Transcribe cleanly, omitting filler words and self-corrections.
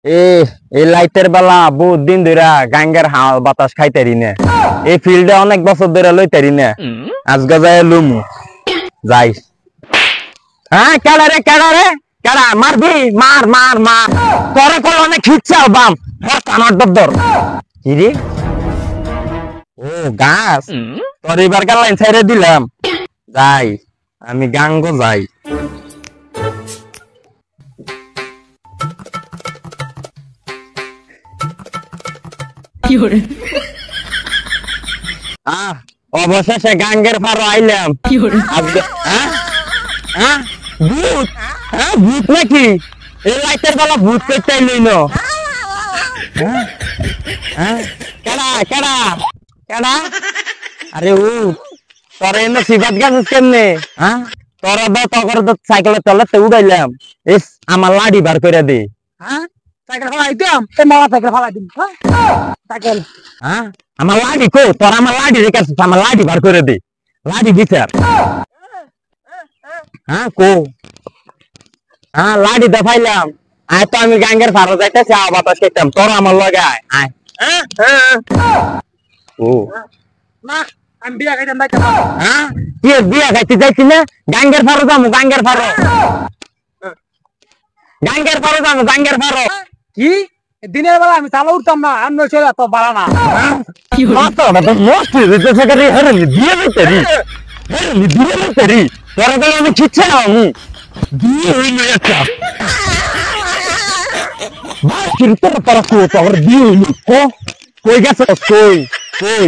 এ এই লাইটের বেলা বহুত দিন ধরে গাঙ্গের হাওয়া বাতাস খাইতারি না। এই ফিল্ডে অনেক বছর ধরে লইতারি না। আজকে যাই লুমু যাই। হ্যাঁ কেডা রে কেডা মারবি মার মার মার তোরে কল অনেক খিচ্ছাও বাম কানার দর কি রে ও গাছ তোর এবার লাইন ছেড়ে দিলাম যাই আমি গাঙ্গ যাই। অবশেষে গাঙ্গের ফারো আইলাম। ভূত ভূত নাকি এই লাইটের বেলা ভূত করতে আইলই না। কেডা কেডা কেডা আরে ও তোর এনে সিবাত গাছ কেমনে তোরা তখন তো সাইকেলের তলাতে উড়াইলাম এস আমার লাড়ি বার করে দে। সাইকেল ফালাই দিম মালা সাইকেল ফালাই দিম সাইকেল আমার লাড়ি কো তোর আমার লাড়ি রেখে আমার লাড়ি বার করে দে লাড়ি বিচার কো লাড়ি দেখাইলাম আয় তো আমি গাঙ্গের ফারো যাইতেছি বাতাস খেতাম তোর আমার লগে আয় ও না আমি বিয়া খাইতাম তুই বিয়া খাইতে যাইছি না গাঙ্গের ফারো যাবো গাঙ্গের ফারো যাবো গাঙ্গের ফারো কি দিনের বেলা আমি চালা উঠতাম না আর নয় চলে তো বাড়া না আমি খিচ্ছে না আমি দিয়ে হইল একটা তোর দিয়ে হইল কই গেছে কই কই